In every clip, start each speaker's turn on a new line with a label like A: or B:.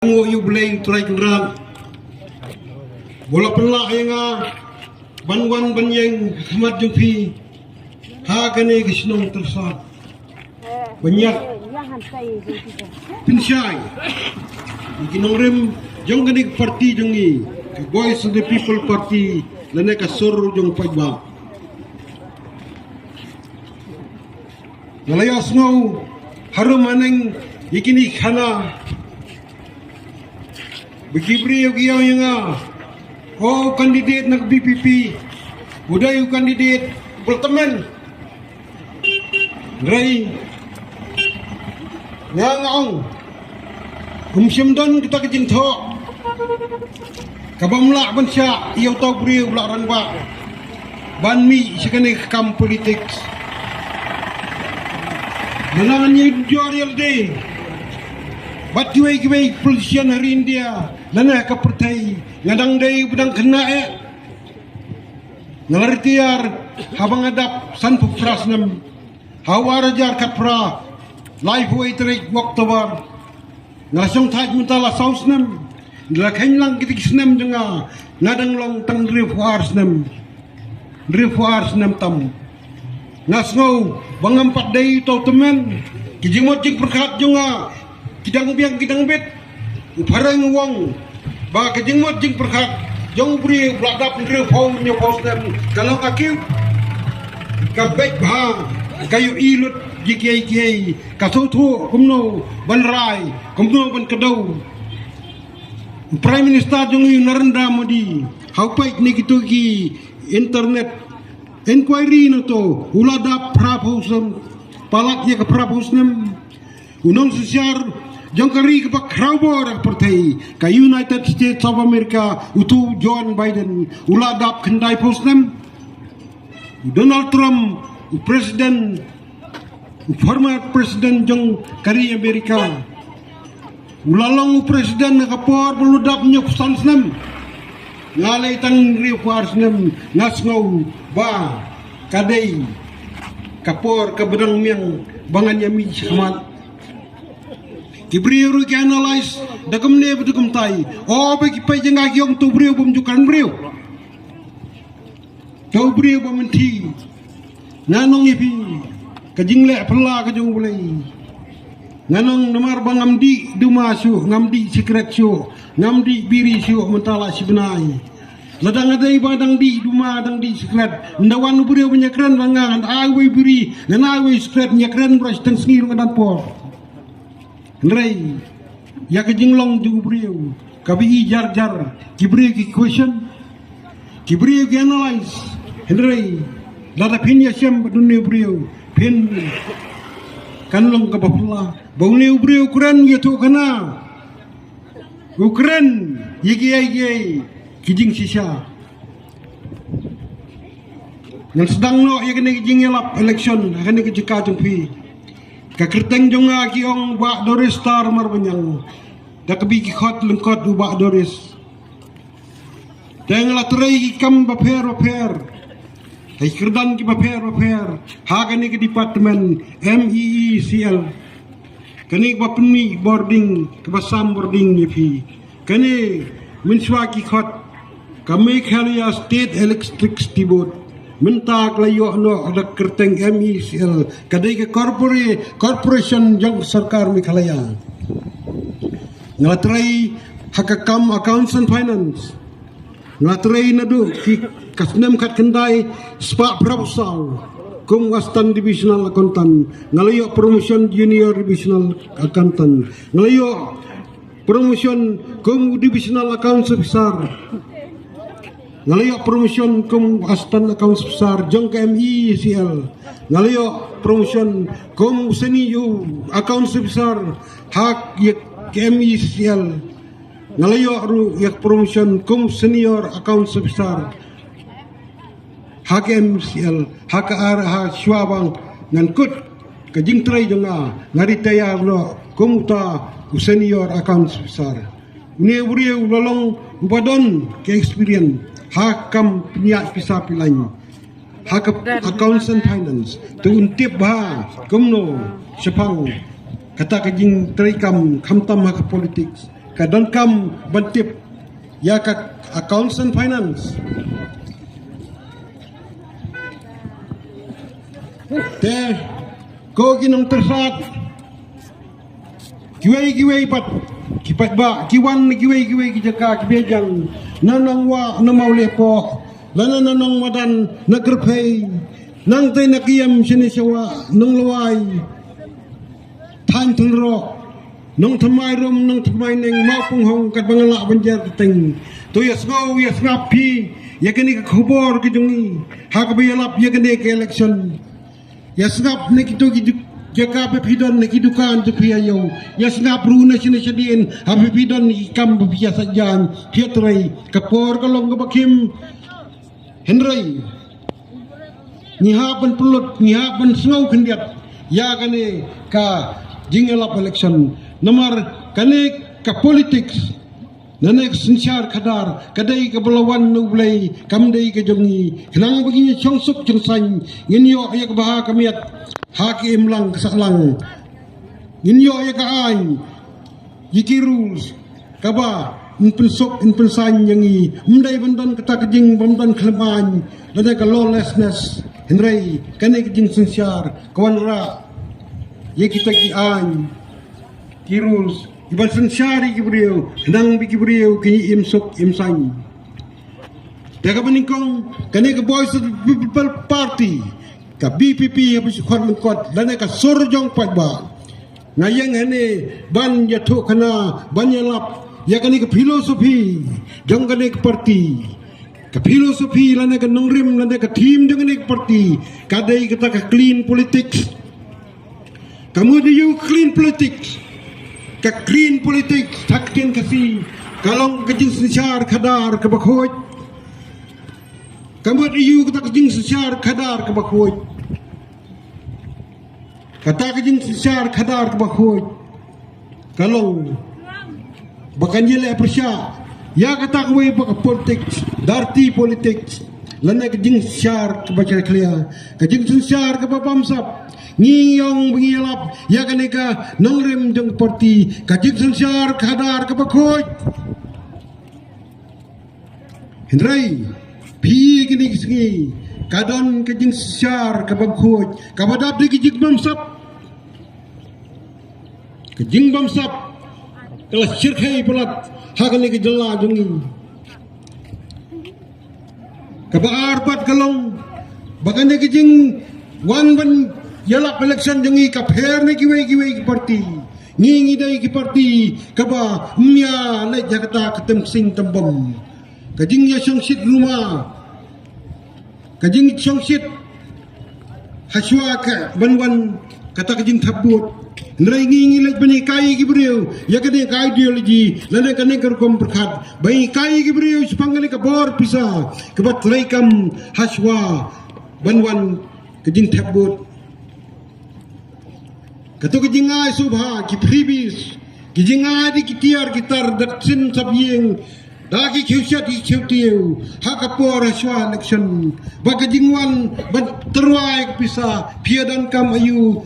A: Ngo yu blay try kendran bola pela yang banwan banyeng hamat jumpi ha kane gisnong tersa banyak pinsyai ikinong rem jong kane parti jongi Voice of the People Party lane ka sur jong pagba nalayas ngo harum maneng ikini khana Bekibri yung iyaw yung kandidat ng BPP udah yung kandidat Bultaman Ray ngaong humsyamdan kita kejinto kabamla ban siya iyaw tau bri ularan ba banmi siya kanay kam politics nalangan niya yung real day Bat kiway polisian hari India lana ka pertai ngadang day budang kena ngalartiar habang adap san pufrasnam hawarajar kapra life way trek waktabar ngasong taj mentala sausnam dilakain lang kitisnam denga ngadang long tang refuarsnam tam ngasngo bangampat day tau teman kijimot jing perkat junga kidang bet uparang wong ba kajingmot jing perkat jong bri bladap ndre phom nyo postem kalau kakiu kabek ba kayu ilut gikiai kasutu kumno banrai kumno ban kedau Prime Minister jong Narendra Modi haupai ni gitu ki internet inquiry no to ulada prapusam palaknya ke prapusnem unong sosial jong kari kepak crowbar partai ka United States of America utu John Biden uladap kendai posnem Donald Trump presiden former presiden jong kari Amerika ulalong presiden kapor beludap nyok sansnem ngalai tang rifarsnem ngasngau ba kadai kapor ke bedang miang bangannya mi samat Kibriu ki analyze dagam ne budugum tai bagi pai jenga gyong tu briu bum jukan briu tu briu bum ti nanong ipi kajing le pela kajung bulai nanong namar bangam di dumasu ngamdi secret su ngamdi biri su mentala sibnai ladang adai badang di duma dang di secret ndawan briu nyakran langan ai biri nan ai secret nyakran bras tang sngir ngadan por Nrai, ya kejinglong di ubriu, kabi jar kibriu ki question, kibriu ki analyze, Nrai, lada pin ya siam dunia ubriu, pin kanlong kabapula, bangni ubriu Ukraine ya tu kana, Ukraine, yegi kijing sisa, yang sedang no ya kena kijing elap election, kena kejika jumpi. Kakerteng jonga ki ong ba Doris star marbanyang dakabi ki khot lengkot u ba Doris teng la trei kam ba per ai kerdan ki ba per ha kani ki department MEECL kani ba pni boarding ke ba sam boarding ni phi kani minswa ki khot kami khalia state electricity board minta klayo no ada kerteng MECL kadai ke corporation jong sarkar Meghalaya ngatrai hakakam accounts and finance ngatrai nadu ki kasnem kat kendai spa proposal kum wastan divisional accountant ngalayo promotion junior divisional accountant ngalayo promotion kum divisional accounts officer ngalayo promotion kum astan accounts besar jong ke MECL ngalayo promotion kum senior accounts besar hak ke MECL ngalayo yak promotion kum senior accounts besar hak MECL hak arah syawang ngankut kajing tray jonga ngaritaya lo kum ta senior accounts besar ini buriu lolong ubadon ke experience hakam penyak pisah pilain hakap accounts and finance tu untip bah kumno sepang kata kajing terikam kamtam hak politik kadon kam bantip ya ka accounts and finance te ko ginong tersat kiway pat kipat ba kiwan kiway kijaka kibejang nanang wa namaule po lana nanang madan nagrpay nang tay nakiyam sinisawa nang laway tan tulrok nang thamai rom nang thamai neng maupung hong kat bangala banjar teng to yes ngapi yakani ka khobor ki jungi hakbayalap yakani ka election yes ngap ne kitu jaka pe pidon ne kidukan tu piayo yes ngap runa sini sedien hape pidon ikam biasa jan piatrai kapor kalong bakim henry nihaban pulut nihaban snow kendiat ya kane ka jingelap election nomor kane ka politics nanek sincere kadar kadai ka belawan nublai kamdai ka jongi kenang begini chongsuk chongsang nginyo ayak baha kamiat hakim lang kasaklang nginyo ayak ain yiki rules kaba impensok impensan yangi mendai bandan kata kejing bandan kelemahan lada ka lawlessness henry kane kejing sincere kawan ra ye kita ki ain kirus iban sensari kibriyo nang bikibriyo kini imsok imsang daga beningkong kane ka boys of the people party ka BPP habis khot mengkot dana ka sorjong pagba ngayang hane ban yatho kana ban yalap ya kane ka filosofi jong kane ka party ka filosofi lana ka nongrim lana ka team jong kane ka party kadai kata ka clean politics kamu dia clean politics ka clean politics takkin kasi kalong kejing sesyar kadar ke bakhoj kamu dia kata kejing sesyar kadar ke bakhoj kata kejing sesyar kadar ke bakhoj kalong bakan jele persya ya kata kwe bak politics darti politics lana kejing sesyar ke baca klia kejing sesyar ke babamsap ngiyong bingilap ya kaneka nongrem jeng parti kajik sensar kadar kapakoj hendrai pi kini kisgi kadon kajing sensar kapakoj kabadap di kajik bamsap kajing bamsap kelas syirkai pelat hakani kejela jungi kabar pat kalong bakane kajing wan ban yalap election jangi ka pher ne kiwei ki parti ngi dai ki parti kaba mya le jakata ketem sing tembam kajing ya songsit rumah kajing songsit haswa ka banwan kata kajing thabut nrai ngi le bani kai ki brio ya kade ka ideology lane kane kar kom prakhat bai kai ki brio spangale ka bor pisa kebat laikam haswa banwan kajing thabut kato kijingai subha ki pribis kijingai di kitiar gitar daksin sabyeng dagi kyusya di kyutiu hakapor aswa election bagajingwan terwai pisa piadan kam ayu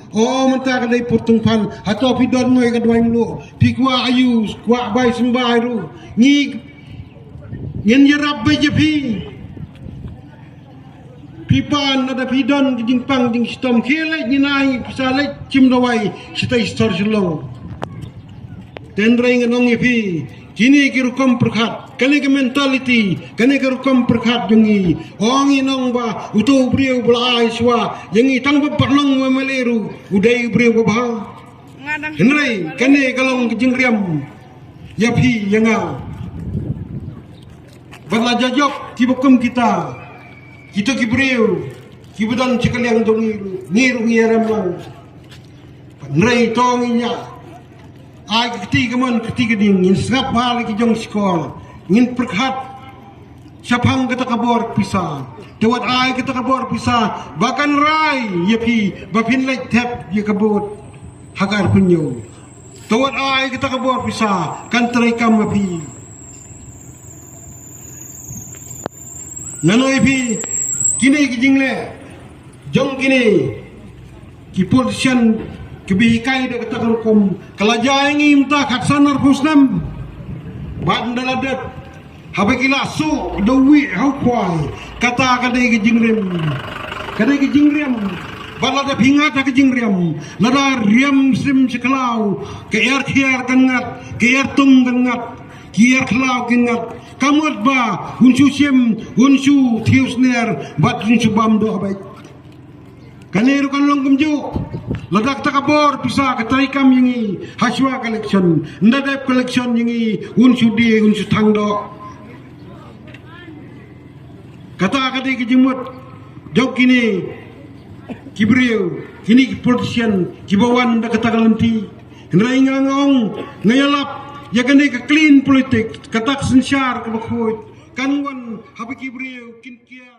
A: menta kadai purtungpan hato pidon noi kadwai lu pikwa ayu kwa bai sembai ru ni nyen yarab bai jepi pipan ada pidon di jingpang jing stom kele ninai pisale cimdawai sitai stor silong tendrai nganong ipi kini kirukom perkhat kali ke mentality kani kirukom perkhat jungi ong inong ba utu brio belai swa jangi tang perlong memeleru udai brio ba henrai kani kalong jingriam yapi yanga bala jajok tibukum kita kibriu kibudan cikaliang dongiru ngiru ngiram lang panrai tonginya ai ketiga ding in srap bal ki jong skor ngin perkhat sapang kata kabor pisa tewat ai kata kabor pisa bahkan rai yapi bapin lek tap ye kabot hagar punyo tewat ai kata kabor pisa kan trai kam api nanoi pi kini kijingle jong kini ki politician kebihikai dak kata kom kalajai ngim ta khaksanar pusnam ban daladat habe kila su dewi hau kwai kata kadai ke jingrem balada pingat ke jingrem lada riam sim seklau ke air khiar kangat ke air tung kangat kiar klau kangat kamut ba unsu sim unsu thiusner bat unsu bam do baik kaniru kan longkum ju ladak takabor pisa ketarikam yingi haswa collection ndadep collection yingi unsu di unsu tangdo kata kati kejimut jauh kini kibriu kini politician kibawan nda kata kalanti nrai ngangong ngayalap ya kani ke clean politik kata sensyar ke bakhoy kanwan habi kibriu kin kia